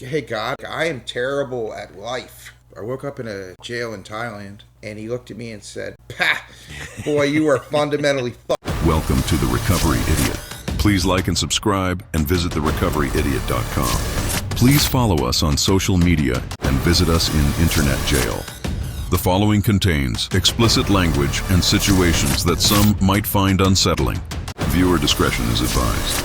Hey God, I am terrible at life. I woke up in a jail in Thailand, and he looked at me and said, "Pah, boy, you are fundamentally fucked." Welcome to The Recovery Idiot. Please like and subscribe and visit therecoveryidiot.com. Please follow us on social media and visit us in internet jail. The following contains explicit language and situations that some might find unsettling. Viewer discretion is advised.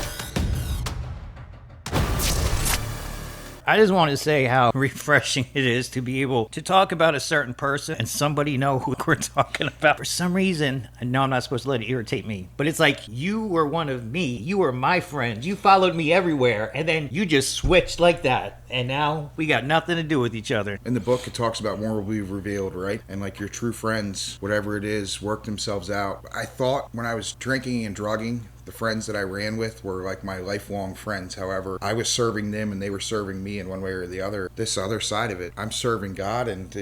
I just want to say how refreshing it is to be able to talk about a certain person and somebody know who we're talking about. For some reason, I know I'm not supposed to let it irritate me, but it's like you were one of me. You were my friend. You followed me everywhere, and then you just switched like that. And now we got nothing to do with each other. In the book, it talks about more will be revealed, right? And like your true friends, whatever it is, work themselves out. I thought when I was drinking and drugging, the friends that I ran with were like my lifelong friends. However, I was serving them and they were serving me in one way or the other. This other side of it, I'm serving God, and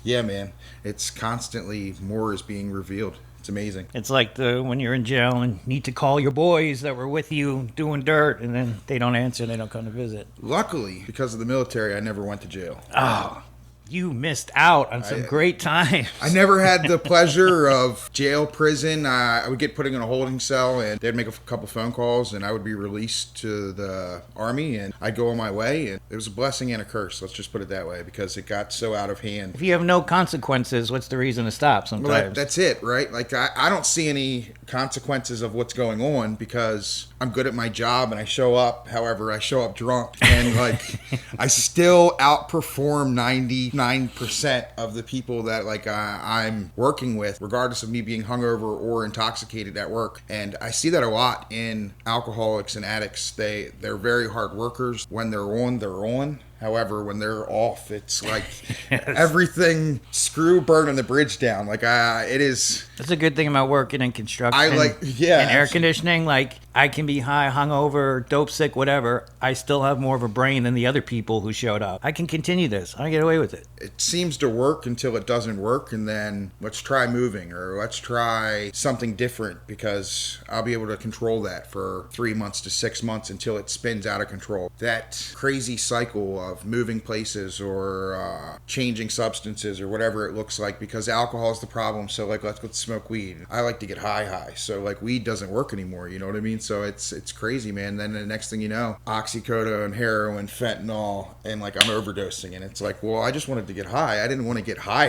yeah, man, it's constantly more is being revealed. It's amazing. It's like when you're in jail and need to call your boys that were with you doing dirt, and then they don't answer and they don't come to visit. Luckily, because of the military, I never went to jail. Oh, you missed out on some great times. I never had the pleasure of jail, prison. I would get put in a holding cell, and they'd make a couple phone calls, and I would be released to the Army, and I'd go on my way. And it was a blessing and a curse, let's just put it that way, because it got so out of hand. If you have no consequences, what's the reason to stop sometimes? Well, that's it, right? Like, I don't see any consequences of what's going on because I'm good at my job and I show up. However, I show up drunk, and like I still outperform 99% of the people that like I'm working with, regardless of me being hungover or intoxicated at work. And I see that a lot in alcoholics and addicts. They're very hard workers. When they're on, they're on. However, when they're off, it's like everything burning the bridge down. Like it is. That's a good thing about working in construction. And air conditioning. Like I can be high, hungover, dope sick, whatever. I still have more of a brain than the other people who showed up. I can continue this. I get away with it. It seems to work until it doesn't work, and then let's try moving or let's try something different, because I'll be able to control that for 3 months to 6 months until it spins out of control. That crazy cycle of moving places or changing substances or whatever it looks like, because alcohol is the problem. So like let's smoke weed. I like to get high. So like weed doesn't work anymore, you know what I mean? So it's crazy, man. Then the next thing you know, oxycodone, heroin, fentanyl, and like I'm overdosing, and it's like, well, I just wanted to get high. I didn't want to get high.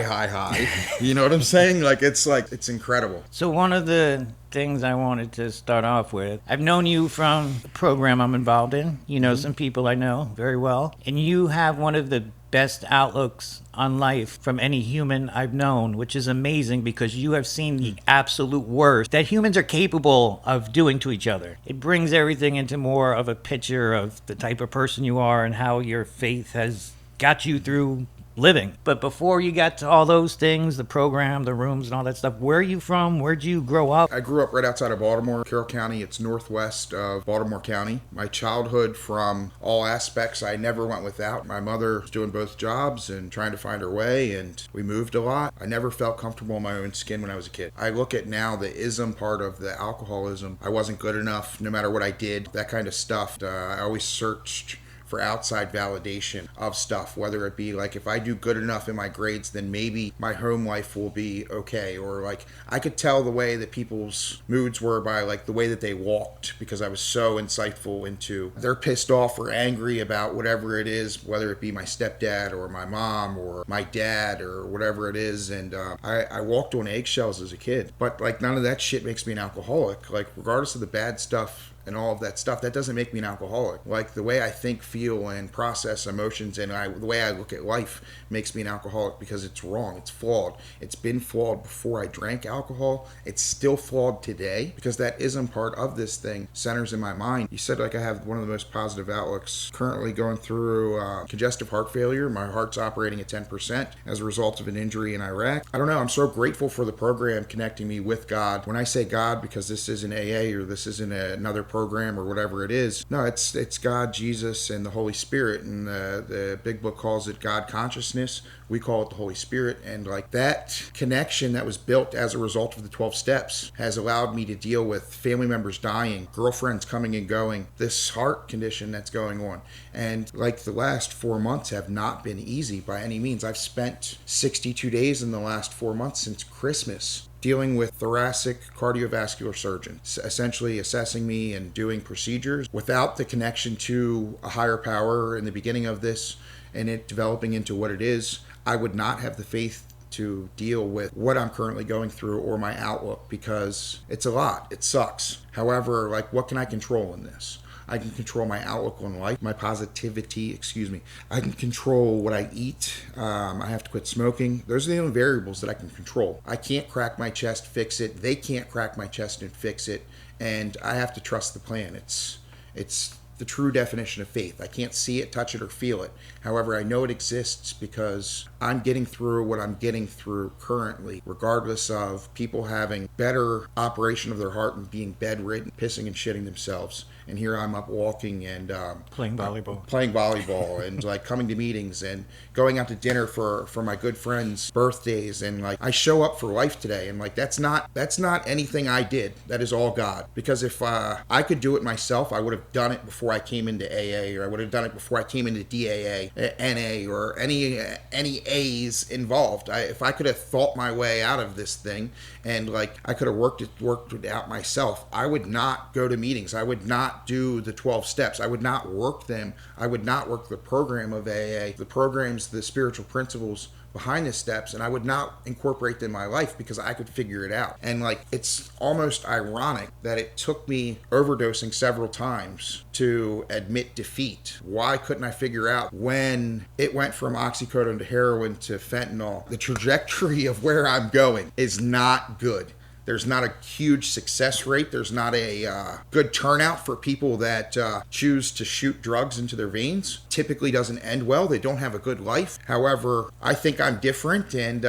You know what I'm saying? Like it's incredible. So one of the things I wanted to start off with, I've known you from the program I'm involved in. You know some people I know very well, and you have one of the best outlooks on life from any human I've known, which is amazing because you have seen the absolute worst that humans are capable of doing to each other. It brings everything into more of a picture of the type of person you are and how your faith has got you through living. But before you got to all those things, the program, the rooms, and all that stuff, where are you from? Where'd you grow up? I grew up right outside of Baltimore, Carroll County. It's northwest of Baltimore County. My childhood, from all aspects, I never went without. My mother was doing both jobs and trying to find her way, and we moved a lot. I never felt comfortable in my own skin when I was a kid. I look at now the ism part of the alcoholism. I wasn't good enough no matter what I did, that kind of stuff. I always searched for outside validation of stuff, whether it be like if I do good enough in my grades, then maybe my home life will be okay, or like I could tell the way that people's moods were by like the way that they walked, because I was so insightful into they're pissed off or angry about whatever it is, whether it be my stepdad or my mom or my dad or whatever it is. And I walked on eggshells as a kid, but like none of that shit makes me an alcoholic. Like regardless of the bad stuff and all of that stuff, that doesn't make me an alcoholic. Like the way I think, feel, and process emotions, and the way I look at life makes me an alcoholic, because it's wrong, it's flawed. It's been flawed before I drank alcohol. It's still flawed today, because that ism part of this thing centers in my mind. You said like I have one of the most positive outlooks. Currently going through congestive heart failure. My heart's operating at 10% as a result of an injury in Iraq. I don't know, I'm so grateful for the program connecting me with God. When I say God, because this isn't AA or this isn't another program or whatever it is. No, it's God, Jesus, and the Holy Spirit, and the big book calls it God consciousness. We call it the Holy Spirit. And like that connection that was built as a result of the 12 steps has allowed me to deal with family members dying, girlfriends coming and going, this heart condition that's going on. And like the last 4 months have not been easy by any means. I've spent 62 days in the last 4 months since Christmas dealing with thoracic cardiovascular surgeons, essentially assessing me and doing procedures without the connection to a higher power in the beginning of this and it developing into what it is. I would not have the faith to deal with what I'm currently going through or my outlook, because it's a lot. It sucks. However, like, what can I control in this? I can control my outlook on life, my positivity, I can control what I eat. I have to quit smoking. Those are the only variables that I can control. I can't crack my chest, fix it. They can't crack my chest and fix it. And I have to trust the plan. It's the true definition of faith. I can't see it, touch it, or feel it. However, I know it exists because I'm getting through what I'm getting through currently, regardless of people having better operation of their heart and being bedridden, pissing and shitting themselves. And here I'm up walking and playing volleyball and like coming to meetings and going out to dinner for my good friends' birthdays, and like I show up for life today, and like that's not anything I did. That is all God. Because if I could do it myself, I would have done it before I came into AA, or I would have done it before I came into DAA, NA, or any A's involved. If I could have thought my way out of this thing, and like I could have worked it out myself, I would not go to meetings. I would not do the 12 steps. I would not work them. I would not work the program of AA, the programs, the spiritual principles behind the steps, and I would not incorporate them in my life because I could figure it out. And like, it's almost ironic that it took me overdosing several times to admit defeat. Why couldn't I figure out when it went from oxycodone to heroin to fentanyl? The trajectory of where I'm going is not good. There's not a huge success rate. There's not a good turnout for people that choose to shoot drugs into their veins. Typically doesn't end well. They don't have a good life. However, I think I'm different, and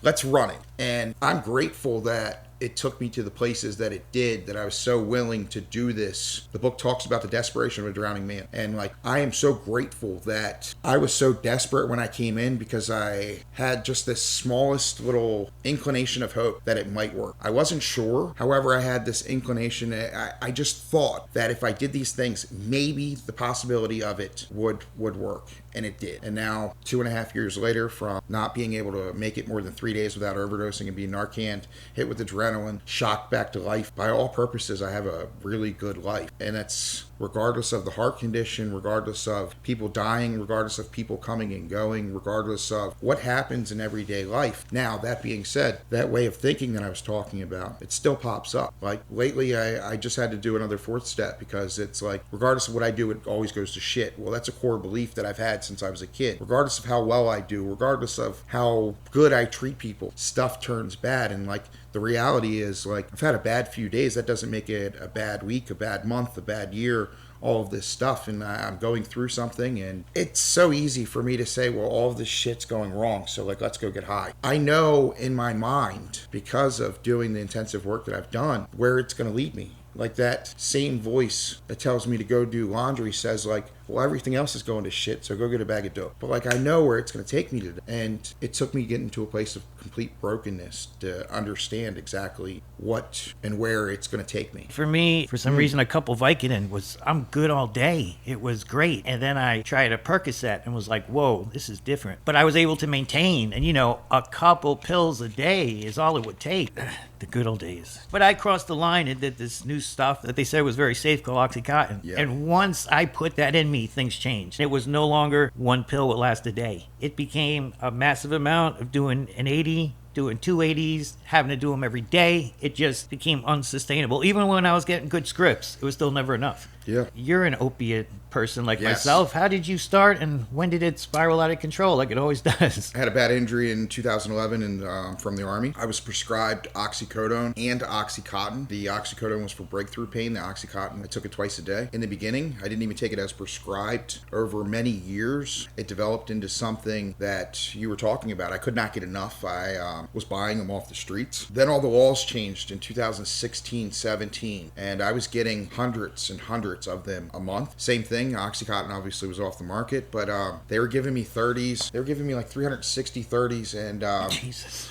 let's run it. And I'm grateful that it took me to the places that it did, that I was so willing to do this. The book talks about the desperation of a drowning man. And like, I am so grateful that I was so desperate when I came in, because I had just this smallest little inclination of hope that it might work. I wasn't sure. However, I had this inclination. I just thought that if I did these things, maybe the possibility of it would work. And it did. And now 2.5 years later, from not being able to make it more than 3 days without overdosing and being Narcan, hit with adrenaline, shocked back to life, by all purposes, I have a really good life. And that's regardless of the heart condition, regardless of people dying, regardless of people coming and going, regardless of what happens in everyday life. Now, that being said, that way of thinking that I was talking about, it still pops up. Like lately, I just had to do another 4th step, because it's like, regardless of what I do, it always goes to shit. Well, that's a core belief that I've had since I was a kid. Regardless of how well I do, regardless of how good I treat people, stuff turns bad. And like, the reality is, like, I've had a bad few days. That doesn't make it a bad week, a bad month, a bad year, all of this stuff. And I'm going through something, and it's so easy for me to say, well, all of this shit's going wrong, so like, let's go get high. I know in my mind, because of doing the intensive work that I've done, where it's going to lead me. Like, that same voice that tells me to go do laundry says, like, well, everything else is going to shit, so go get a bag of dope. But like, I know where it's going to take me to. And it took me getting to a place of complete brokenness to understand exactly what and where it's going to take me. For me, for some reason, a couple Vicodin was, I'm good all day. It was great. And then I tried a Percocet and was like, whoa, this is different. But I was able to maintain, and a couple pills a day is all it would take. The good old days. But I crossed the line and did this new stuff that they said was very safe, called OxyContin. Yeah. And once I put that in me, things changed. It was no longer one pill would last a day. It became a massive amount of doing an 80, doing 280s, having to do them every day. It just became unsustainable. Even when I was getting good scripts, it was still never enough. Yeah. You're an opiate person like Yes. myself. How did you start, and when did it spiral out of control like it always does? I had a bad injury in 2011 and from the Army. I was prescribed oxycodone and OxyContin. The oxycodone was for breakthrough pain. The OxyContin, I took it twice a day. In the beginning, I didn't even take it as prescribed. Over many years, it developed into something that you were talking about. I could not get enough. I was buying them off the streets. Then all the laws changed in 2016, 17, and I was getting hundreds and hundreds of them a month. Same thing, OxyContin obviously was off the market, but they were giving me 30s. They were giving me like 360 30s and Jesus.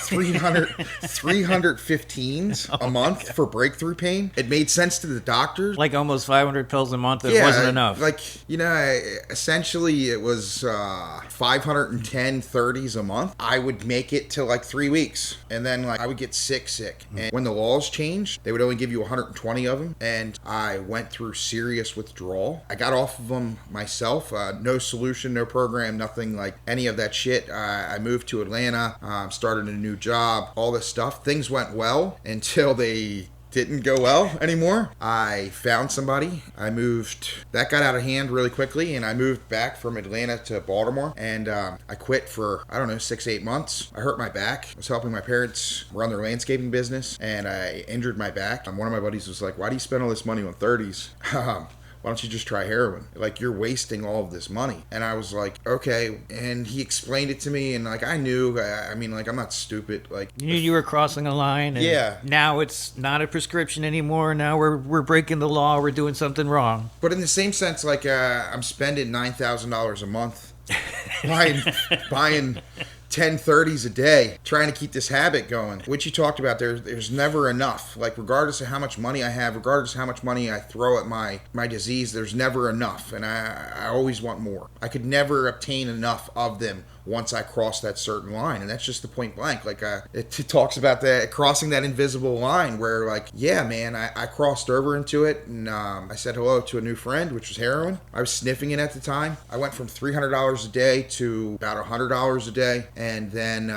315s a month for breakthrough pain. It made sense to the doctors. Like almost 500 pills a month. It wasn't enough. Like, essentially it was 510 30s a month. I would make it to like 3 weeks, and then like I would get sick. And when the laws changed, they would only give you 120 of them, and I went through serious withdrawal. I got off of them myself. No solution, no program, nothing like any of that shit. I moved to Atlanta, started a new job, all this stuff. Things went well until they didn't go well anymore. I found somebody. That got out of hand really quickly, and I moved back from Atlanta to Baltimore, and I quit for, 6-8 months. I hurt my back. I was helping my parents run their landscaping business, and I injured my back. One of my buddies was like, why do you spend all this money on 30s? Why don't you just try heroin? Like, you're wasting all of this money. And I was like, okay. And he explained it to me, and like I knew, I'm not stupid. Like, you knew you were crossing a line, and yeah. Now it's not a prescription anymore. Now we're breaking the law. We're doing something wrong. But in the same sense, like I'm spending $9,000 a month buying 10 30s a day, trying to keep this habit going. Which you talked about, there's never enough. Like, regardless of how much money I have, regardless of how much money I throw at my disease, there's never enough, and I always want more. I could never obtain enough of them once I cross that certain line, and that's just the point blank. Like, it talks about that crossing that invisible line where, like, yeah, man, I crossed over into it, and I said hello to a new friend, which was heroin. I was sniffing it at the time. I went from $300 a day to about $100 a day, and then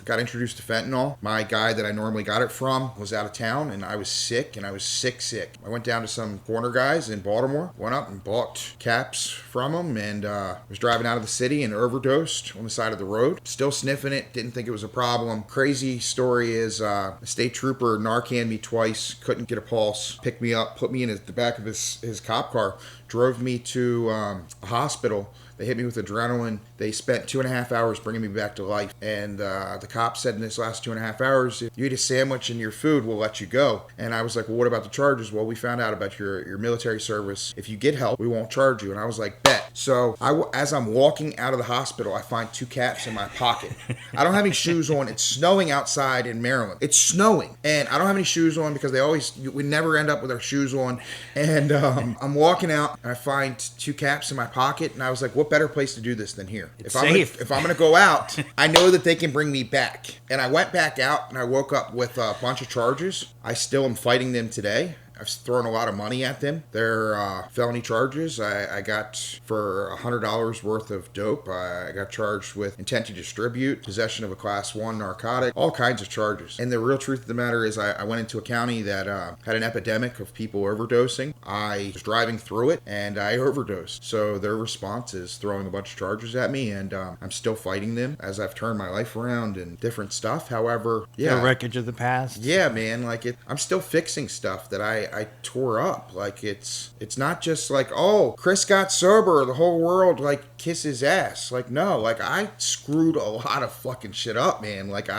got introduced to fentanyl. My guy that I normally got it from was out of town, and I was sick, and I was sick. I went down to some corner guys in Baltimore, went up and bought caps from them, and was driving out of the city and overdosed on the side of the road. Still sniffing it, didn't think it was a problem. Crazy story is a state trooper Narcaned me twice, couldn't get a pulse, picked me up, put me in the back of his cop car, drove me to a hospital. They hit me with adrenaline. They spent 2.5 hours bringing me back to life. And the cop said in this last 2.5 hours, if you eat a sandwich and your food, we'll let you go. And I was like, well, what about the charges? Well, we found out about your military service. If you get help, we won't charge you. And I was like, bet. So as I'm walking out of the hospital, I find 2 caps in my pocket. I don't have any shoes on. It's snowing outside in Maryland. It's snowing. And I don't have any shoes on because we never end up with our shoes on. And I'm walking out and I find 2 caps in my pocket. And I was like, what better place to do this than here? It's safe. If I'm going to go out, I know that they can bring me back. And I went back out and I woke up with a bunch of charges. I still am fighting them today. I've thrown a lot of money at them. They're felony charges. I got for $100 worth of dope. I got charged with intent to distribute, possession of a class 1 narcotic, all kinds of charges. And the real truth of the matter is I went into a county that had an epidemic of people overdosing. I was driving through it and I overdosed. So their response is throwing a bunch of charges at me, and I'm still fighting them as I've turned my life around and different stuff. However, yeah. The wreckage of the past. Yeah, man. Like, I'm still fixing stuff that I tore up. Like, it's not just like, oh, Chris got sober, the whole world like kiss his ass. Like, no, like I screwed a lot of fucking shit up, man. Like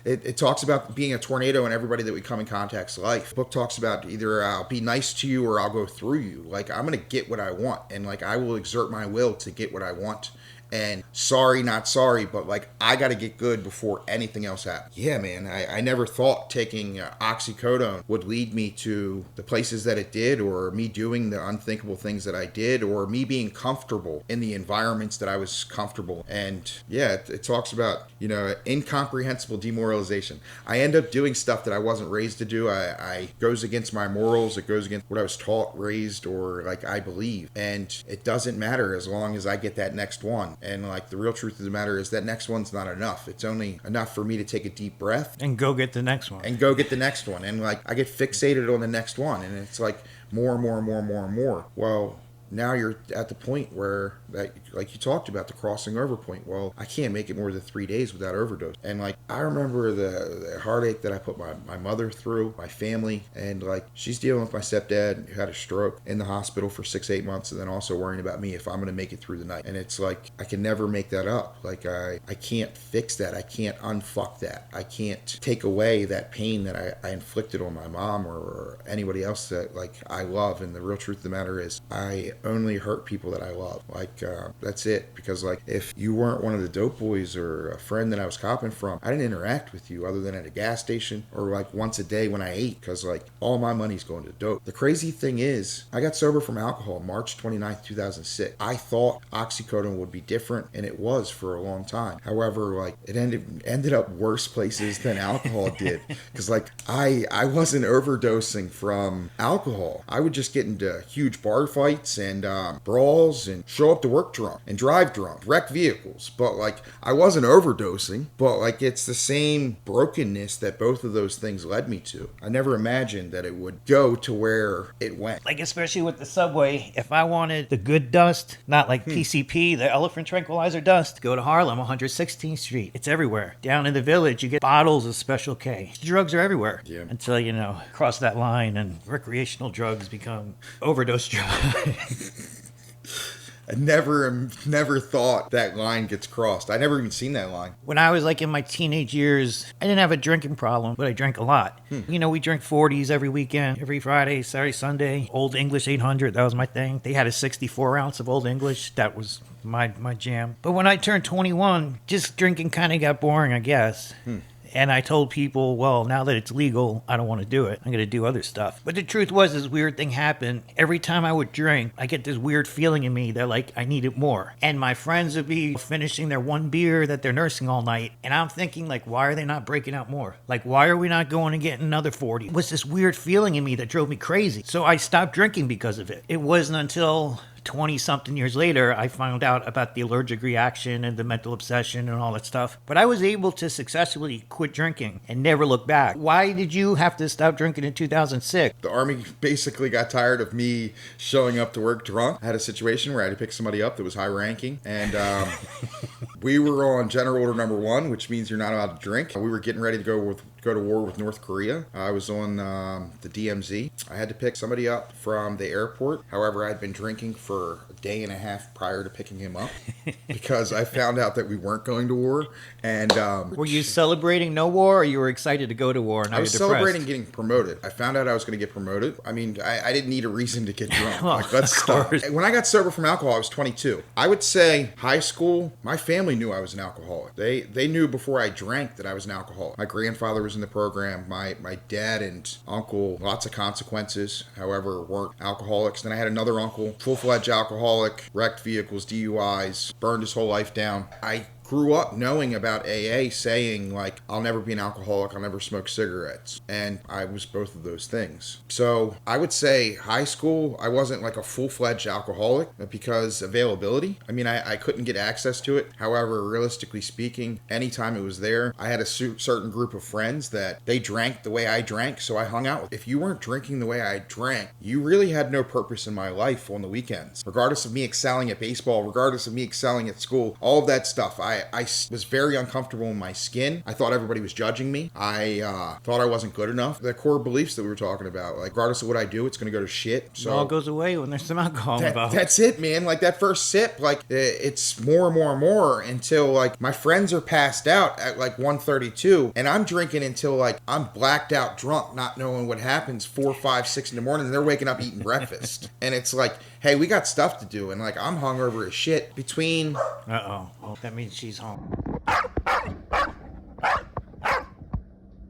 it talks about being a tornado and everybody that we come in contact's life. The book talks about either I'll be nice to you or I'll go through you. Like, I'm gonna get what I want, and like I will exert my will to get what I want. And sorry, not sorry, but like I got to get good before anything else happens. Yeah, man, I never thought taking oxycodone would lead me to the places that it did, or me doing the unthinkable things that I did, or me being comfortable in the environments that I was comfortable. And yeah, it talks about, incomprehensible demoralization. I end up doing stuff that I wasn't raised to do. I goes against my morals. It goes against what I was taught, raised, or like I believe. And it doesn't matter as long as I get that next one. And like the real truth of the matter is that next one's not enough. It's only enough for me to take a deep breath and go get the next one. And like I get fixated on the next one, and it's like more and more and more and more and more. Well, now you're at the point where, that, like you talked about, the crossing over point. Well, I can't make it more than 3 days without overdose. And like, I remember the heartache that I put my mother through, my family, and like, she's dealing with my stepdad who had a stroke in the hospital for 6-8 months, and then also worrying about me if I'm going to make it through the night. And it's like, I can never make that up. Like, I can't fix that. I can't unfuck that. I can't take away that pain that I inflicted on my mom or anybody else that like I love. And the real truth of the matter is, I only hurt people that I love. Like, that's it. Because like, if you weren't one of the dope boys or a friend that I was copping from, I didn't interact with you other than at a gas station or like once a day when I ate, because like all my money's going to dope. The crazy thing is, I got sober from alcohol March 29th, 2006. I thought oxycodone would be different, and it was for a long time. However, like, it ended up worse places than alcohol did, because like I wasn't overdosing from alcohol. I would just get into huge bar fights and brawls and show up to work drunk and drive drunk, wreck vehicles. But like, I wasn't overdosing, but like, it's the same brokenness that both of those things led me to. I never imagined that it would go to where it went. Like, especially with the subway, if I wanted the good dust, not like PCP, the elephant tranquilizer dust, go to Harlem, 116th Street. It's everywhere. Down in the Village, you get bottles of Special K. Drugs are everywhere. Yeah. Until, cross that line and recreational drugs become overdose drugs. I never thought that line gets crossed. I never even seen that line. When I was like in my teenage years, I didn't have a drinking problem, but I drank a lot. We drank 40s every weekend, every Friday, Saturday, Sunday. Old English 800, that was my thing. They had a 64 ounce of Old English. That was my jam. But when I turned 21, just drinking kind of got boring, I guess. And I told people, well, now that it's legal, I don't want to do it. I'm going to do other stuff. But the truth was, this weird thing happened. Every time I would drink, I get this weird feeling in me that, like, I needed more. And my friends would be finishing their one beer that they're nursing all night. And I'm thinking, like, why are they not breaking out more? Like, why are we not going and getting another 40? It was this weird feeling in me that drove me crazy. So I stopped drinking because of it. It wasn't until 20-something years later, I found out about the allergic reaction and the mental obsession and all that stuff. But I was able to successfully quit drinking and never look back. Why did you have to stop drinking in 2006? The Army basically got tired of me showing up to work drunk. I had a situation where I had to pick somebody up that was high ranking, and we were on General Order Number 1, which means you're not allowed to drink. We were getting ready to go to war with North Korea. I was on the DMZ. I had to pick somebody up from the airport. However, I'd been drinking for a day and a half prior to picking him up because I found out that we weren't going to war. And were you celebrating no war, or you were excited to go to war? I was celebrating getting promoted. I found out I was going to get promoted. I mean, I didn't need a reason to get drunk. Well, like, let's stop. When I got sober from alcohol, I was 22. I would say high school, my family knew I was an alcoholic. They knew before I drank that I was an alcoholic. My grandfather was in the program. My dad and uncle, lots of consequences, however, weren't alcoholics. Then I had another uncle, full-fledged alcoholic, wrecked vehicles, DUIs, burned his whole life down. I grew up knowing about AA, saying like, I'll never be an alcoholic, I'll never smoke cigarettes. And I was both of those things. So I would say high school, I wasn't like a full-fledged alcoholic because availability. I mean, I couldn't get access to it. However, realistically speaking, anytime it was there, I had a certain group of friends that they drank the way I drank, so I hung out with. If you weren't drinking the way I drank, you really had no purpose in my life on the weekends. Regardless of me excelling at baseball, regardless of me excelling at school, all of that stuff, I was very uncomfortable in my skin. I thought everybody was judging me. I thought I wasn't good enough. The core beliefs that we were talking about, like, regardless of what I do, it's going to go to shit. So it all goes away when there's some alcohol involved. That's it, man. Like, that first sip, like, it's more and more and more until, like, my friends are passed out at, like, 1:32, and I'm drinking until, like, I'm blacked out drunk, not knowing what happens 4, 5, 6 in the morning, and they're waking up eating breakfast. And it's like, hey, we got stuff to do, and, like, I'm hungover as shit between... Uh-oh. Well, that means she's home.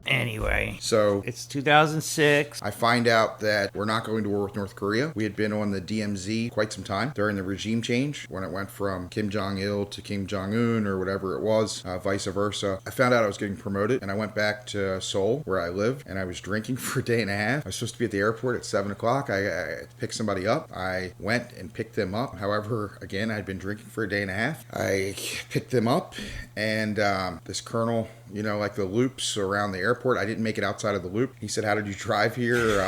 Anyway, so it's 2006. I find out that we're not going to war with North Korea. We had been on the DMZ quite some time during the regime change when it went from Kim Jong-il to Kim Jong-un or whatever it was, vice versa. I found out I was getting promoted, and I went back to Seoul where I live, and I was drinking for a day and a half. I was supposed to be at the airport at 7 o'clock. I picked somebody up. I went and picked them up. However, again, I'd been drinking for a day and a half. I picked them up, and this colonel, like the loops around the airport, airport. I didn't make it outside of the loop. He said, how did you drive here?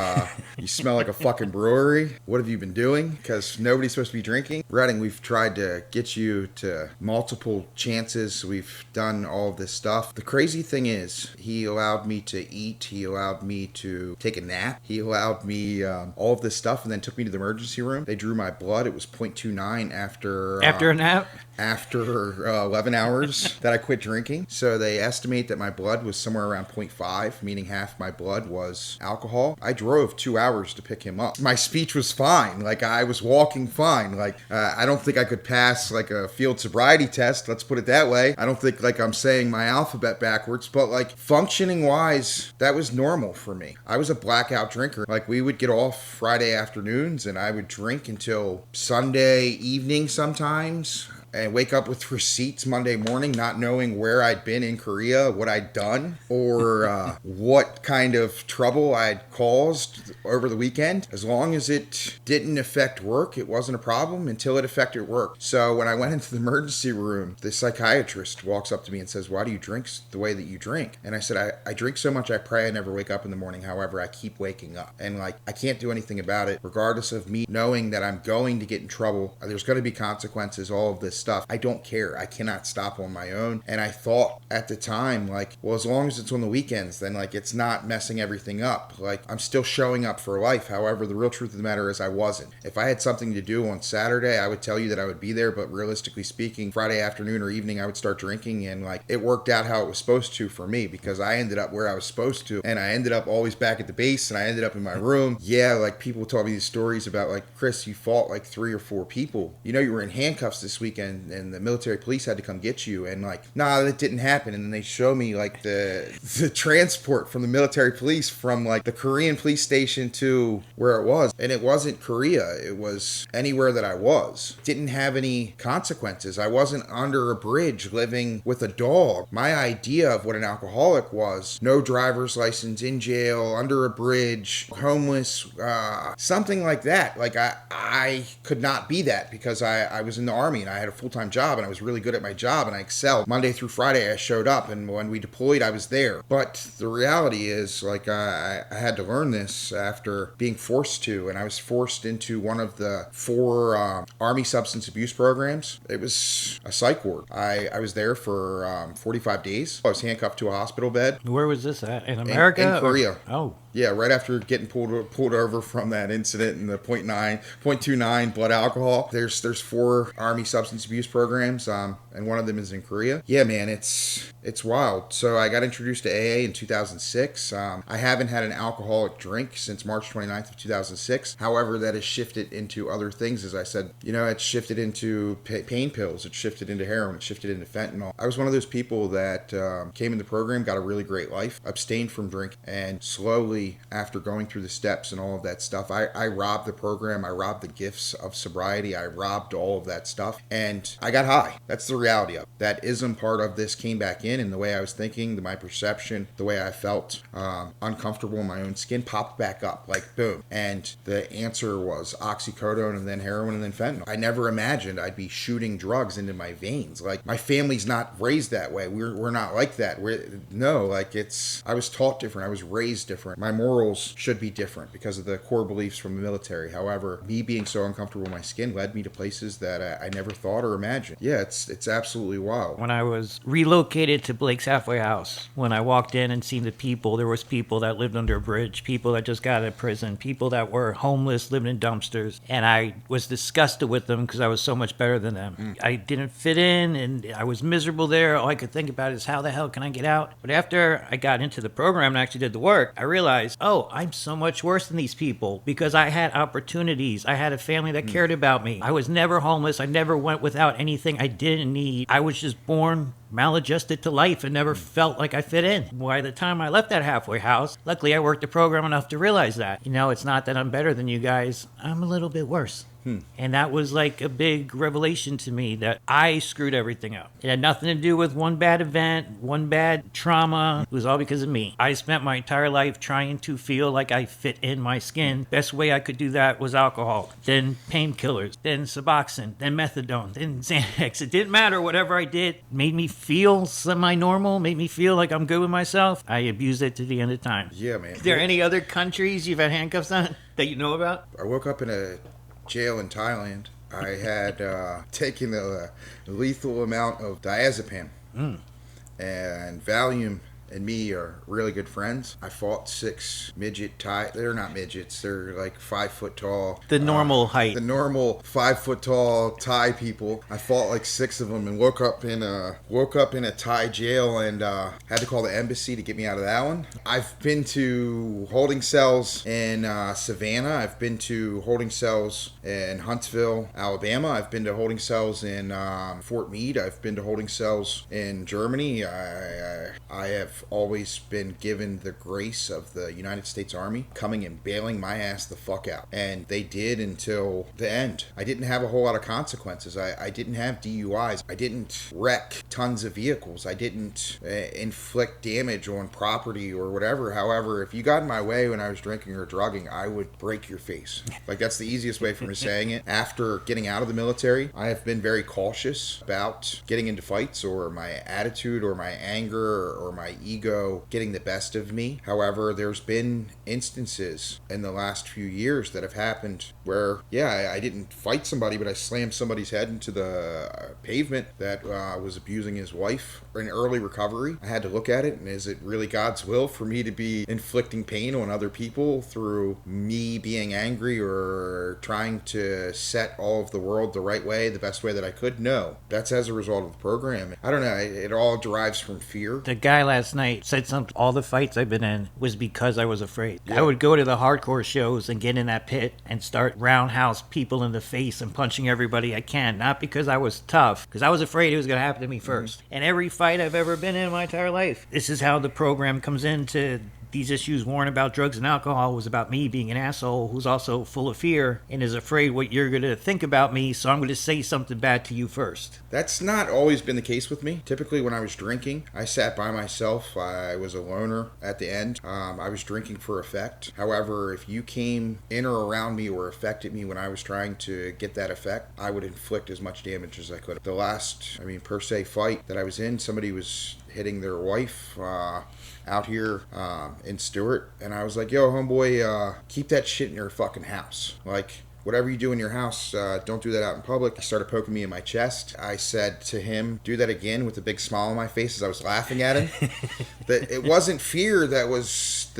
You smell like a fucking brewery. What have you been doing? Because nobody's supposed to be drinking. Redding, we've tried to get you to multiple chances. We've done all of this stuff. The crazy thing is, he allowed me to eat. He allowed me to take a nap. He allowed me all of this stuff and then took me to the emergency room. They drew my blood. It was 0.29 after After a nap? After 11 hours that I quit drinking. So they estimate that my blood was somewhere around 0.5, meaning half my blood was alcohol. I drove 2 hours to pick him up. My speech was fine. Like, I was walking fine. Like, I don't think I could pass like a field sobriety test. Let's put it that way. I don't think like I'm saying my alphabet backwards, but like functioning wise, that was normal for me. I was a blackout drinker. Like, we would get off Friday afternoons and I would drink until Sunday evening sometimes, and wake up with receipts Monday morning, not knowing where I'd been in Korea, what I'd done, or what kind of trouble I'd caused over the weekend. As long as it didn't affect work, it wasn't a problem until it affected work. So when I went into the emergency room, the psychiatrist walks up to me and says, why do you drink the way that you drink? And I said, I drink so much I pray I never wake up in the morning. However, I keep waking up. And like, I can't do anything about it, regardless of me knowing that I'm going to get in trouble. There's going to be consequences, all of this stuff. I don't care. I cannot stop on my own. And I thought at the time, like, well, as long as it's on the weekends, then like it's not messing everything up. Like, I'm still showing up for life. However, the real truth of the matter is I wasn't. If I had something to do on Saturday, I would tell you that I would be there. But realistically speaking, Friday afternoon or evening, I would start drinking. And like, it worked out how it was supposed to for me, because I ended up where I was supposed to. And I ended up always back at the base, and I ended up in my room. Yeah, like, people told me these stories about like, Chris, you fought like 3 or 4 people. You know, you were in handcuffs this weekend and the military police had to come get you. And like, nah, that didn't happen. And then they show me like the transport from the military police from like the Korean police station to where it was. And it wasn't Korea. It was anywhere that I was. Didn't have any consequences. I wasn't under a bridge living with a dog. My idea of what an alcoholic was: no driver's license, in jail, under a bridge, homeless, something like that. Like, I could not be that, because I was in the Army and I had a full-time job and I was really good at my job and I excelled. Monday through Friday I showed up, and when we deployed I was there. But the reality is, like, I had to learn this after being forced to, and I was forced into one of the 4 Army substance abuse programs. It was a psych ward. I was there for 45 days. I was handcuffed to a hospital bed. Where was this at? In America? In Korea. Oh. Yeah, right after getting pulled over from that incident and the 0.29 blood alcohol. There's 4 Army substance abuse programs, and one of them is in Korea. Yeah, man, it's wild. So I got introduced to AA in 2006. I haven't had an alcoholic drink since March 29th of 2006. However, that has shifted into other things. As I said, you know, it's shifted into pain pills. It's shifted into heroin. It's shifted into fentanyl. I was one of those people that came in the program, got a really great life, abstained from drink, and slowly, after going through the steps and all of that stuff, I robbed the program. I robbed the gifts of sobriety. I robbed all of that stuff, and I got high. That's the reality of it. That ism part of this came back in, and the way I was thinking, my perception, the way I felt uncomfortable in my own skin popped back up, like boom. And the answer was oxycodone, and then heroin, and then fentanyl. I never imagined I'd be shooting drugs into my veins. Like, my family's not raised that way. We're not like that. I was taught different. I was raised different. My morals should be different because of the core beliefs from the military. However, me being so uncomfortable in my skin led me to places that I never thought or imagined. Yeah, it's absolutely wild. When I was relocated to Blake's Halfway House, when I walked in and seen the people, there was people that lived under a bridge, people that just got out of prison, people that were homeless, living in dumpsters, and I was disgusted with them because I was so much better than them. I didn't fit in, and I was miserable there. All I could think about is, how the hell can I get out? But after I got into the program and actually did the work, I realized, oh, I'm so much worse than these people, because I had opportunities. I had a family that cared about me. I was never homeless. I never went without anything I didn't need. I was just born maladjusted to life and never felt like I fit in. By the time I left that halfway house, luckily I worked the program enough to realize that. You know, it's not that I'm better than you guys. I'm a little bit worse. And that was like a big revelation to me that I screwed everything up. It had nothing to do with one bad event, one bad trauma. It was all because of me. I spent my entire life trying to feel like I fit in my skin. Best way I could do that was alcohol, then painkillers, then Suboxone, then methadone, then Xanax. It didn't matter. Whatever I did made me feel semi-normal, made me feel like I'm good with myself. I abused it to the end of time. Yeah, man. Is there any other countries you've had handcuffs on that you know about? I woke up in a jail in Thailand. I had taken a lethal amount of diazepam. And Valium and me are really good friends. I fought 6 midget Thai. They're not midgets. They're like 5 foot tall. The normal height. The normal 5 foot tall Thai people. I fought like 6 of them and woke up in a Thai jail and had to call the embassy to get me out of that one. I've been to holding cells in Savannah. I've been to holding cells in Huntsville, Alabama. I've been to holding cells in Fort Meade. I've been to holding cells in Germany. I have always been given the grace of the United States Army coming and bailing my ass the fuck out. And they did until the end. I didn't have a whole lot of consequences. I didn't have DUIs. I didn't wreck tons of vehicles. I didn't inflict damage on property or whatever. However, if you got in my way when I was drinking or drugging, I would break your face. Like, that's the easiest way for me saying it. After getting out of the military, I have been very cautious about getting into fights or my attitude or my anger or my ego getting the best of me. However, there's been instances in the last few years that have happened where, yeah, I didn't fight somebody, but I slammed somebody's head into the pavement that was abusing his wife in early recovery. I had to look at it, and is it really God's will for me to be inflicting pain on other people through me being angry or trying to set all of the world the right way, the best way that I could? No. That's as a result of the program. I don't know. It all derives from fear. The guy last night said something. All the fights I've been in was because I was afraid. Yeah. I would go to the hardcore shows and get in that pit and start roundhouse people in the face and punching everybody I can. Not because I was tough, because I was afraid it was going to happen to me first. And every fight I've ever been in my entire life, this is how the program comes into these issues weren't about drugs and alcohol. It was about me being an asshole who's also full of fear and is afraid what you're going to think about me, so I'm going to say something bad to you first. That's not always been the case with me. Typically when I was drinking, I sat by myself. I was a loner at the end. I was drinking for effect. However, if you came in or around me or affected me when I was trying to get that effect, I would inflict as much damage as I could. The last, per se, fight that I was in, somebody was hitting their wife out here in Stewart, and I was like, yo, homeboy, keep that shit in your fucking house. Like, whatever you do in your house, don't do that out in public. He started poking me in my chest. I said to him, do that again, with a big smile on my face as I was laughing at him. That it wasn't fear that was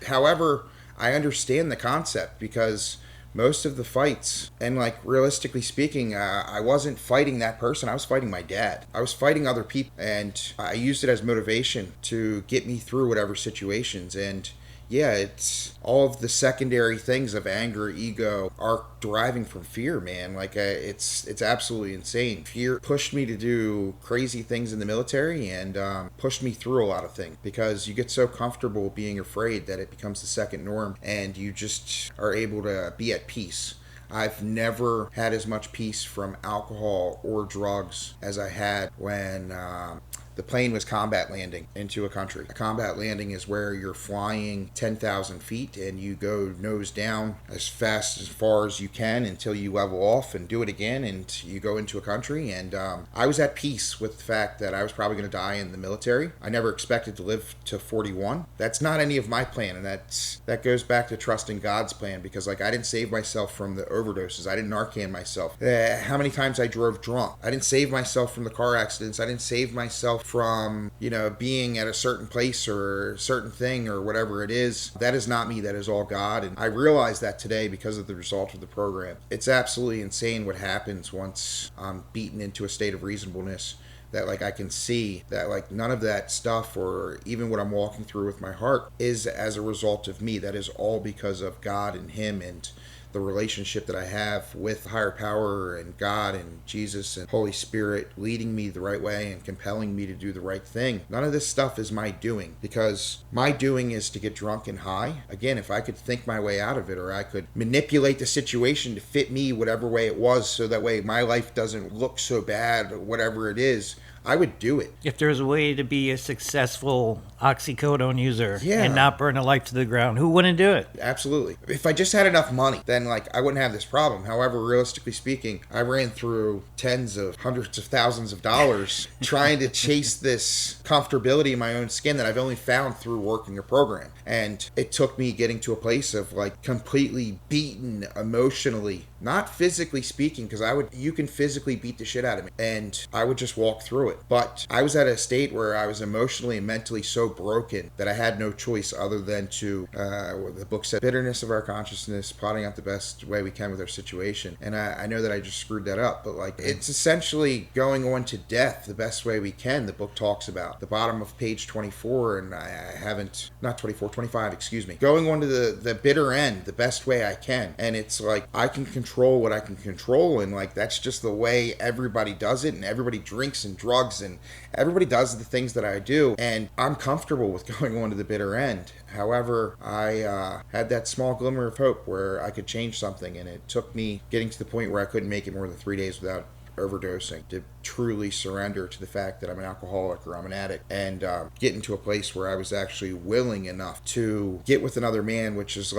however, I understand the concept, because most of the fights, and like realistically speaking, I wasn't fighting that person. I was fighting my dad. I was fighting other people, and I used it as motivation to get me through whatever situations. And yeah, it's all of the secondary things of anger, ego are deriving from fear, man. Like it's absolutely insane. Fear pushed me to do crazy things in the military and pushed me through a lot of things, because you get so comfortable being afraid that it becomes the second norm and you just are able to be at peace. I've never had as much peace from alcohol or drugs as I had when the plane was combat landing into a country. A combat landing is where you're flying 10,000 feet and you go nose down as far as you can until you level off and do it again, and you go into a country. And I was at peace with the fact that I was probably going to die in the military. I never expected to live to 41. That's not any of my plan, and that goes back to trusting God's plan, because like I didn't save myself from the overdoses. I didn't Narcan myself. How many times I drove drunk. I didn't save myself from the car accidents. I didn't save myself from, being at a certain place or a certain thing or whatever it is. That is not me. That is all God. And I realized that today because of the result of the program. It's absolutely insane what happens once I'm beaten into a state of reasonableness. That like I can see that like none of that stuff, or even what I'm walking through with my heart, is as a result of me. That is all because of God and Him and the relationship that I have with higher power and God and Jesus and Holy Spirit leading me the right way and compelling me to do the right thing. None of this stuff is my doing, because my doing is to get drunk and high. Again, if I could think my way out of it, or I could manipulate the situation to fit me whatever way it was, so that way my life doesn't look so bad or whatever it is, I would do it. If there's a way to be a successful oxycodone user Yeah. and not burn a life to the ground, who wouldn't do it? Absolutely. If I just had enough money, then I wouldn't have this problem. However, realistically speaking, I ran through tens of hundreds of thousands of dollars trying to chase this comfortability in my own skin that I've only found through working a program. And it took me getting to a place of completely beaten emotionally, not physically speaking, because you can physically beat the shit out of me, and I would just walk through it. But I was at a state where I was emotionally and mentally so broken that I had no choice other than to, the book said, bitterness of our consciousness, plotting out the best way we can with our situation. And I know that I just screwed that up, but it's essentially going on to death the best way we can. The book talks about the bottom of page 24, and I haven't, not 24, 25, excuse me, going on to the bitter end the best way I can. And it's I can control what I can control, and that's just the way everybody does it, and everybody drinks and drugs, and everybody does the things that I do, and I'm comfortable with going on to the bitter end. However, I had that small glimmer of hope where I could change something, and it took me getting to the point where I couldn't make it more than 3 days without overdosing to truly surrender to the fact that I'm an alcoholic or I'm an addict, and get into a place where I was actually willing enough to get with another man, which is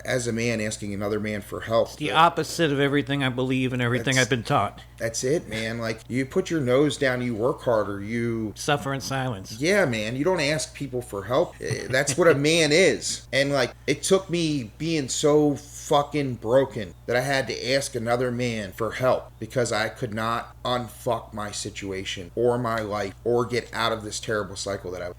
as a man asking another man for help. The opposite of everything I believe and everything I've been taught. That's it, man. You put your nose down, you work harder, you suffer in silence. Yeah, man. You don't ask people for help. That's what a man is. And it took me being so fucking broken that I had to ask another man for help, because I could not unfuck my situation or my life or get out of this terrible cycle that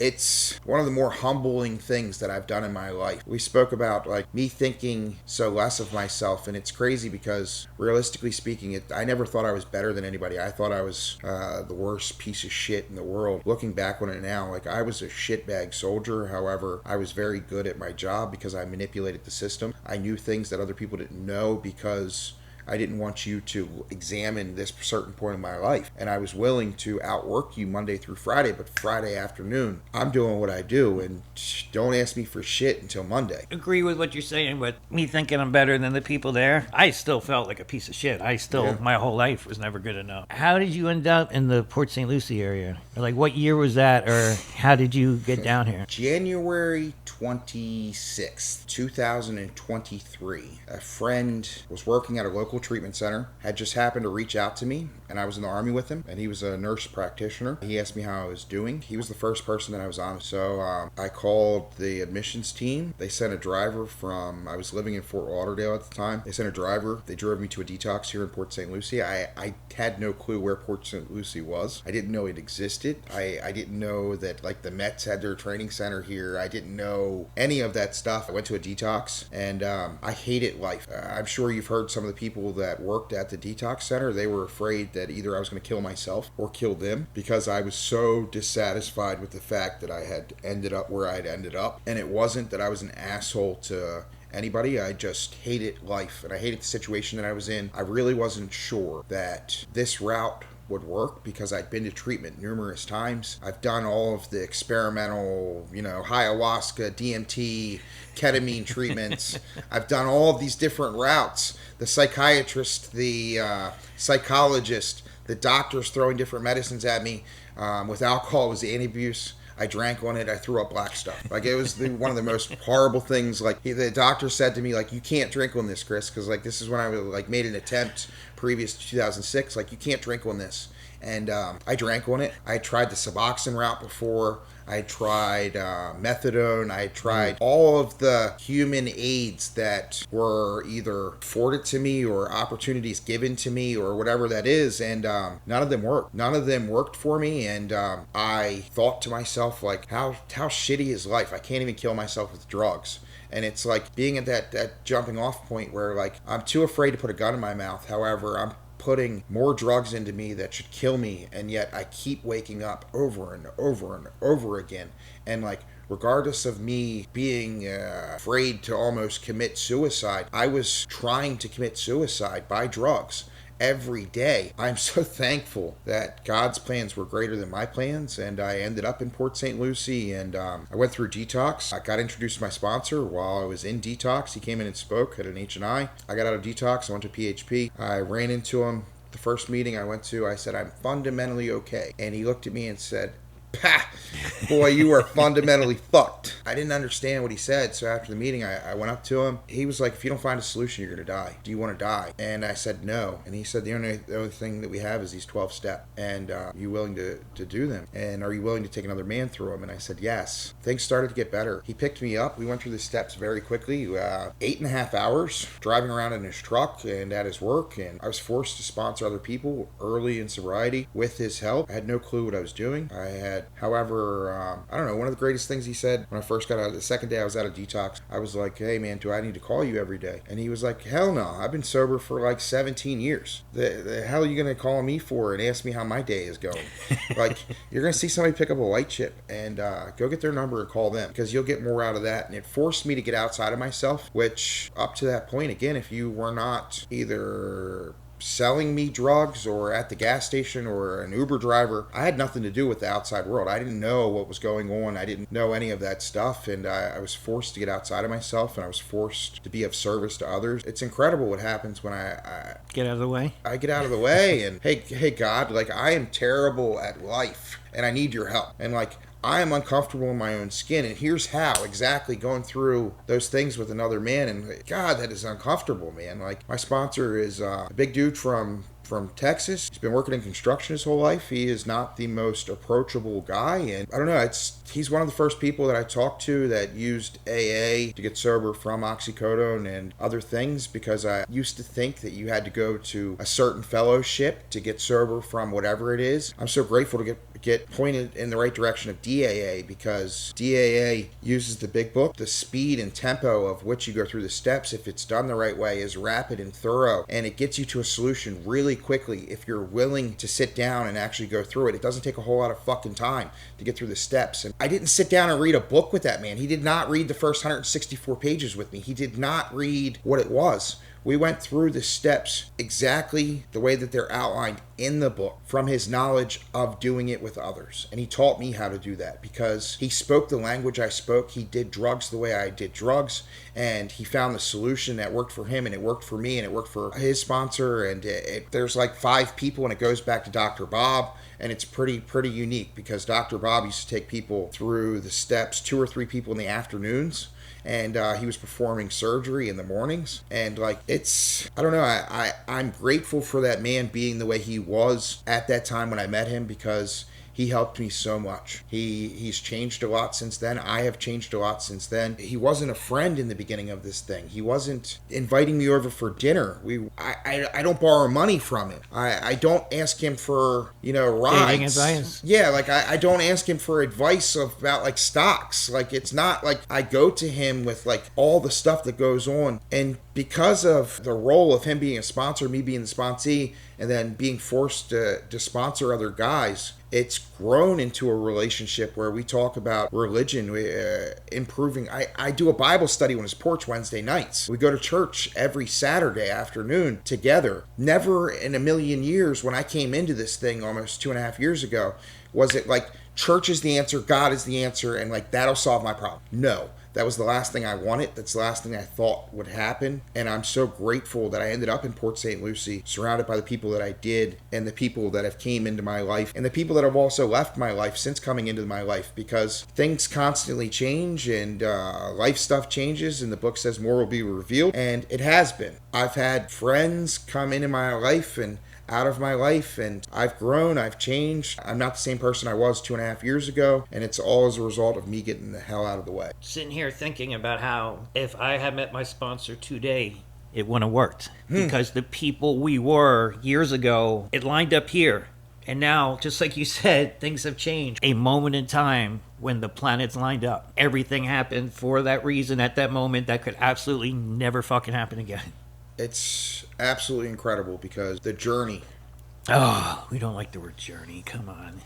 it's one of the more humbling things that I've done in my life. We spoke about me thinking so less of myself, and it's crazy because realistically speaking, I never thought I was better than anybody. I thought I was the worst piece of shit in the world. Looking back on it now, I was a shitbag soldier. However, I was very good at my job because I manipulated the system. I knew things that other people didn't know because I didn't want you to examine this certain point in my life. And I was willing to outwork you Monday through Friday, but Friday afternoon, I'm doing what I do, and don't ask me for shit until Monday. Agree with what you're saying, but me thinking I'm better than the people there, I still felt like a piece of shit. My whole life was never good enough. How did you end up in the Port St. Lucie area? Or what year was that, or how did you get down here? January 26th, 2023. A friend was working at a local treatment center, had just happened to reach out to me, and I was in the Army with him, and he was a nurse practitioner. He asked me how I was doing. He was the first person that I was on. So I called the admissions team. They sent a driver I was living in Fort Lauderdale at the time. They sent a driver. They drove me to a detox here in Port St. Lucie. I had no clue where Port St. Lucie was. I didn't know it existed. I didn't know that the Mets had their training center here. I didn't know any of that stuff. I went to a detox, and I hated life. I'm sure you've heard some of the people that worked at the detox center. They were afraid that either I was going to kill myself or kill them, because I was so dissatisfied with the fact that I had ended up where I'd ended up. And it wasn't that I was an asshole to anybody. I just hated life, and I hated the situation that I was in. I really wasn't sure that this route would work because I'd been to treatment numerous times. I've done all of the experimental, ayahuasca, DMT, ketamine treatments. I've done all of these different routes. The psychiatrist, the psychologist, the doctors throwing different medicines at me. With alcohol, it was anti-abuse. I drank on it. I threw up black stuff. It was one of the most horrible things. The doctor said to me, you can't drink on this, Chris, because this is when I made an attempt previous to 2006. You can't drink on this. And I drank on it. I tried the Suboxone route before. I tried methadone. I tried all of the human aids that were either afforded to me or opportunities given to me or whatever that is. And none of them worked. None of them worked for me. And I thought to myself, how shitty is life? I can't even kill myself with drugs. And it's being at that jumping off point where I'm too afraid to put a gun in my mouth. However, I'm putting more drugs into me that should kill me, and yet I keep waking up over and over and over again. And like, regardless of me being afraid to almost commit suicide, I was trying to commit suicide by drugs every day. I'm so thankful that God's plans were greater than my plans, and I ended up in Port St. Lucie, and I went through detox. I got introduced to my sponsor while I was in detox. He came in and spoke at an H&I. I got out of detox. I went to PHP. I ran into him the first meeting I went to. I said, I'm fundamentally okay. And he looked at me and said, "Pah, boy, you are fundamentally fucked." I didn't understand what he said, so after the meeting, I went up to him. He was like, "If you don't find a solution, you're going to die. Do you want to die?" And I said, "No." And he said, the only thing that we have is these 12 steps, and are you willing to do them? And are you willing to take another man through them? And I said, yes. Things started to get better. He picked me up. We went through the steps very quickly, 8.5 hours, driving around in his truck and at his work, and I was forced to sponsor other people early in sobriety with his help. I had no clue what I was doing. However, I don't know, one of the greatest things he said when I first got out, the second day I was out of detox, I was like, "Hey man, do I need to call you every day?" And he was like, "Hell no, I've been sober for like 17 years. The hell are you going to call me for and ask me how my day is going?" Like, you're going to see somebody pick up a white chip and go get their number and call them, because you'll get more out of that. And it forced me to get outside of myself, which up to that point, again, if you were not either selling me drugs or at the gas station or an Uber driver, I had nothing to do with the outside world. I didn't know what was going on. I didn't know any of that stuff, and I was forced to get outside of myself, and I was forced to be of service to others. It's incredible what happens when I Get out of the way. I get out of the way, and hey God, like, I am terrible at life and I need your help. And like, I am uncomfortable in my own skin, and here's how, exactly, going through those things with another man, and God, that is uncomfortable, man. Like, my sponsor is a big dude from Texas. He's been working in construction his whole life. He is not the most approachable guy, and I don't know, he's one of the first people that I talked to that used AA to get sober from oxycodone and other things, because I used to think that you had to go to a certain fellowship to get sober from whatever it is. I'm so grateful to get pointed in the right direction of DAA, because DAA uses the big book. The speed and tempo of which you go through the steps, if it's done the right way, is rapid and thorough, and it gets you to a solution really quickly if you're willing to sit down and actually go through it. It doesn't take a whole lot of fucking time to get through the steps. And I didn't sit down and read a book with that man. He did not read the first 164 pages with me. He did not read what it was. We went through the steps exactly the way that they're outlined in the book, from his knowledge of doing it with others. And he taught me how to do that, because he spoke the language I spoke. He did drugs the way I did drugs, and he found the solution that worked for him, and it worked for me, and it worked for his sponsor. And there's like 5 people, and it goes back to Dr. Bob. And it's pretty unique, because Dr. Bob used to take people through the steps, 2 or 3 people in the afternoons, and he was performing surgery in the mornings. And like, it's, I don't know, I'm grateful for that man being the way he was at that time when I met him, because he helped me so much. He's changed a lot since then. I have changed a lot since then. He wasn't a friend in the beginning of this thing. He wasn't inviting me over for dinner. I don't borrow money from him. I don't ask him for, rides. Dating advice. Yeah, like I don't ask him for advice about like stocks. Like, it's not like I go to him with like all the stuff that goes on. And because of the role of him being a sponsor, me being the sponsee, and then being forced to sponsor other guys, it's grown into a relationship where we talk about religion, improving. I do a Bible study on his porch Wednesday nights. We go to church every Saturday afternoon together. Never in a million years, when I came into this thing almost 2.5 years ago, was it like church is the answer, God is the answer, and like that'll solve my problem. No. That was the last thing I wanted. That's the last thing I thought would happen. And I'm so grateful that I ended up in Port St. Lucie, surrounded by the people that I did, and the people that have came into my life, and the people that have also left my life since coming into my life, because things constantly change, and life stuff changes, and the book says more will be revealed, and it has been. I've had friends come into my life and out of my life, and I've grown, I've changed. I'm not the same person I was 2.5 years ago, and it's all as a result of me getting the hell out of the way. Sitting here thinking about how if I had met my sponsor today, it wouldn't have worked. Because the people we were years ago, it lined up here. And now, just like you said, things have changed. A moment in time when the planets lined up. Everything happened for that reason at that moment that could absolutely never fucking happen again. It's absolutely incredible because the journey. Oh, we don't like the word journey. Come on.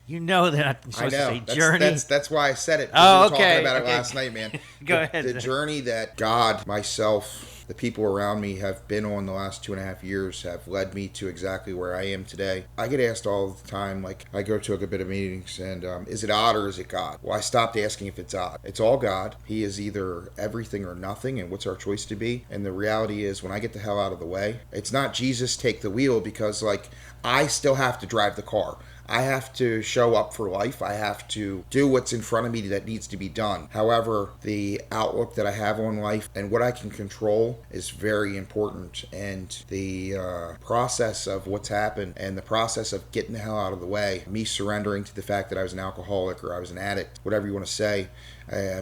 You know that I'm I supposed know. to say journey. That's why I said it. Oh, We were okay, talking about it okay. last night, man. Go The- ahead. The journey that God, myself, the people around me have been on the last 2.5 years have led me to exactly where I am today. I get asked all the time, like I go to a good bit of meetings, and is it odd or is it God? Well, I stopped asking if it's odd. It's all God. He is either everything or nothing, and what's our choice to be? And the reality is, when I get the hell out of the way, it's not Jesus take the wheel, because like I still have to drive the car. I have to show up for life. I have to do what's in front of me that needs to be done. However, the outlook that I have on life and what I can control is very important. And the process of what's happened and the process of getting the hell out of the way, me surrendering to the fact that I was an alcoholic or I was an addict, whatever you want to say,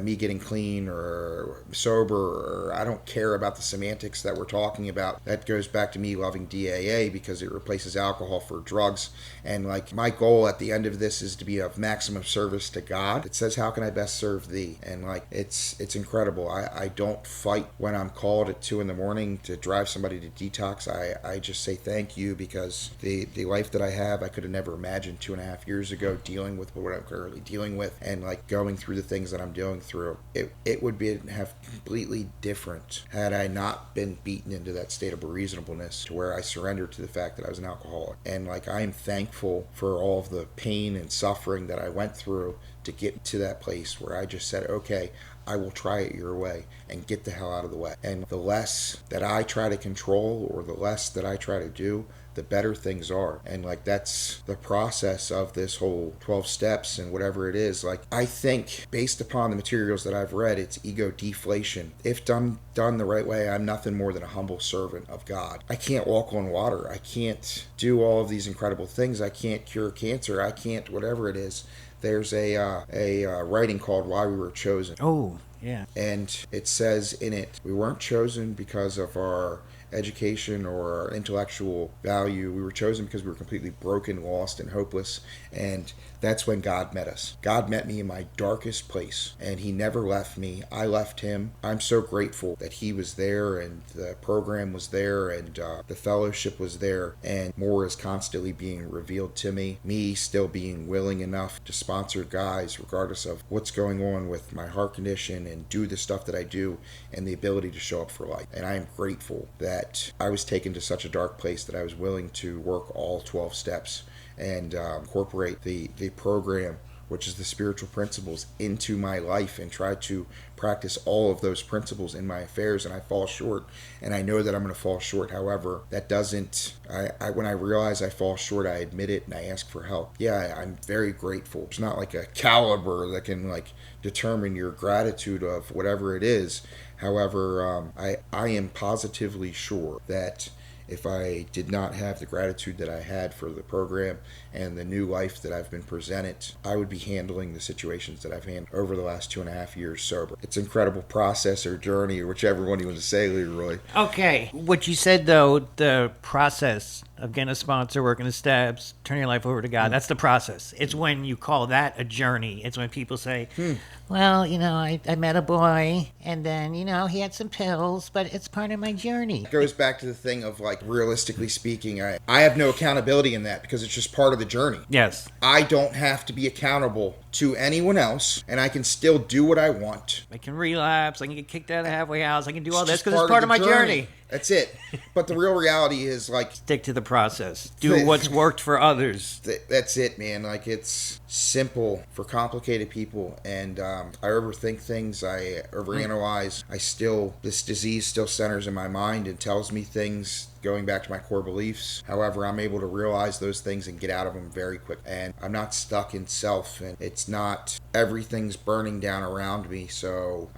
me getting clean or sober, or I don't care about the semantics that we're talking about. That goes back to me loving DAA because it replaces alcohol for drugs. And like my goal at the end of this is to be of maximum service to God. It says, how can I best serve thee? And like it's incredible. I don't fight when I'm called at 2 a.m. to drive somebody to detox. I just say thank you, because the life that I have, I could have never imagined 2.5 years ago, dealing with what I'm currently dealing with, and like going through the things that I'm doing through. It would have completely different had I not been beaten into that state of reasonableness, to where I surrendered to the fact that I was an alcoholic. And like I am thankful for all of the pain and suffering that I went through to get to that place where I just said, okay, I will try it your way and get the hell out of the way. And the less that I try to control, or the less that I try to do, the better things are. And like that's the process of this whole 12 steps and whatever it is. Like I think, based upon the materials that I've read, it's ego deflation. If done the right way, I'm nothing more than a humble servant of God. I can't walk on water. I can't do all of these incredible things. I can't cure cancer. I can't whatever it is. There's a writing called Why We Were Chosen. Oh, yeah. And it says in it, we weren't chosen because of our education or our intellectual value. We were chosen because we were completely broken, lost, and hopeless. And that's when God met us. God met me in my darkest place, and he never left me. I left him. I'm so grateful that he was there, and the program was there, and the fellowship was there, and more is constantly being revealed to me. Me still being willing enough to sponsor guys regardless of what's going on with my heart condition, and do the stuff that I do, and the ability to show up for life. And I am grateful that I was taken to such a dark place that I was willing to work all 12 steps and incorporate the program, which is the spiritual principles, into my life, and try to practice all of those principles in my affairs. And I fall short, and I know that I'm going to fall short. However, that doesn't, when I realize I fall short, I admit it and I ask for help. Yeah, I'm very grateful. It's not like a caliber that can like determine your gratitude of whatever it is. However, I am positively sure that if I did not have the gratitude that I had for the program and the new life that I've been presented, I would be handling the situations that I've handled over the last 2.5 years sober. It's an incredible process or journey, or whichever one you want to say, Leroy. Okay. What you said, though, the process of getting a sponsor, working the steps, turning your life over to God, that's the process. It's when you call that a journey. It's when people say, well, I met a boy, and then, he had some pills, but it's part of my journey. It goes back to the thing of, like, realistically speaking, I have no accountability in that, because it's just part of the journey. Yes. I don't have to be accountable to anyone else, and I can still do what I want. I can relapse. I can get kicked out of the halfway house. I can do all this just because it's part of the my journey. That's it. But the real reality is, like, Stick to the process. Do what's worked for others. that's it, man. Like, it's simple for complicated people, and I overthink things. I overanalyze. This disease still centers in my mind and tells me things going back to my core beliefs. However, I'm able to realize those things and get out of them very quick. And I'm not stuck in self, and it's not everything's burning down around me. So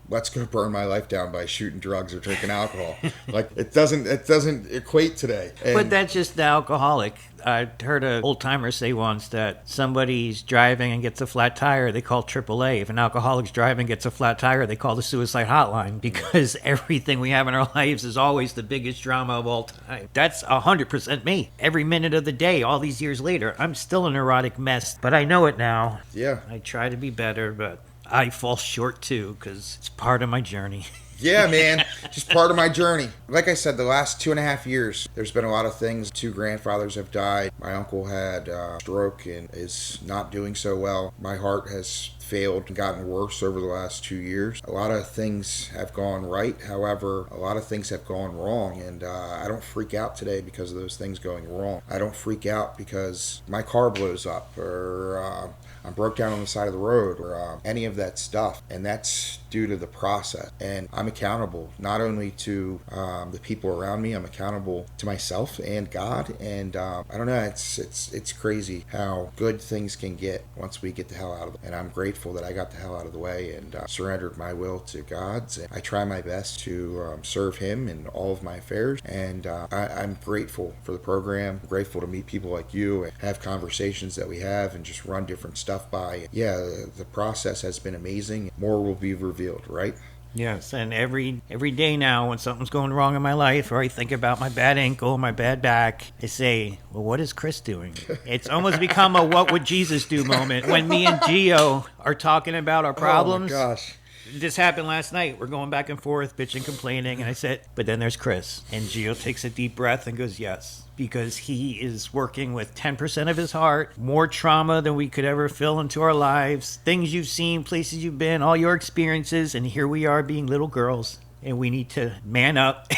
let's go burn my life down by shooting drugs or drinking alcohol. Like, it doesn't equate today. And But that's just the alcoholic. I heard an old timer say once that somebody's driving and gets a flat tire, they call AAA. If an alcoholic's driving and gets a flat tire, they call the suicide hotline, because everything we have in our lives is always the biggest drama of all time. That's 100% me. Every minute of the day, all these years later, I'm still a neurotic mess, but I know it now. yeah. I try to be better, but I fall short too, because it's part of my journey. Yeah, man. Just part of my journey. Like I said, the last 2.5 years, there's been a lot of things. 2 grandfathers have died. My uncle had a stroke and is not doing so well. My heart has failed and gotten worse over the last 2 years. A lot of things have gone right. However, a lot of things have gone wrong. And I don't freak out today because of those things going wrong. I don't freak out because my car blows up or I'm broke down on the side of the road or any of that stuff. And that's due to the process. And I'm accountable not only to the people around me, I'm accountable to myself and God. And I don't know, it's crazy how good things can get once we get the hell out of them. And I'm grateful that I got the hell out of the way and surrendered my will to God's. And I try my best to serve Him in all of my affairs. And I'm grateful for the program. I'm grateful to meet people like you and have conversations that we have and just run different stuff by. Yeah, the process has been amazing. More will be revealed, right? Yes, and every day now when something's going wrong in my life or I think about my bad ankle, my bad back, I say, well, what is Chris doing? It's almost become a what would Jesus do moment when me and Gio are talking about our problems. Oh my gosh. This happened last night. We're going back and forth, bitching, complaining, and I said, but then there's Chris. And Gio takes a deep breath and goes, yes. Because he is working with 10% of his heart, more trauma than we could ever fill into our lives, things you've seen, places you've been, all your experiences, and here we are being little girls, and we need to man up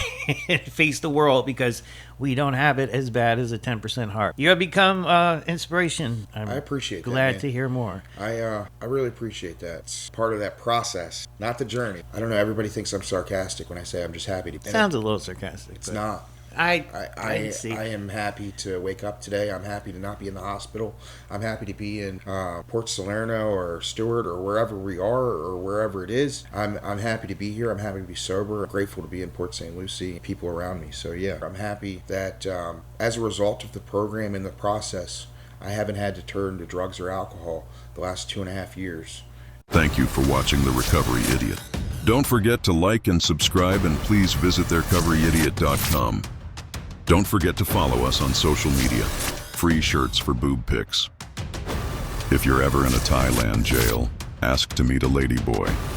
and face the world because we don't have it as bad as a 10% heart. You have become inspiration. I appreciate that, glad man. to hear more. I really appreciate that. It's part of that process, not the journey. I don't know, everybody thinks I'm sarcastic when I say I'm just happy to be. Sounds a little sarcastic. It's not. I see. I am happy to wake up today. I'm happy to not be in the hospital. I'm happy to be in Port Salerno or Stewart or wherever we are or wherever it is. I'm happy to be here. I'm happy to be sober. I'm grateful to be in Port St. Lucie, people around me. So yeah, I'm happy that as a result of the program and the process, I haven't had to turn to drugs or alcohol the last 2.5 years. Thank you for watching The Recovery Idiot. Don't forget to like and subscribe, and please visit therecoveryidiot.com. Don't forget to follow us on social media. Free shirts for boob pics. If you're ever in a Thailand jail, ask to meet a ladyboy.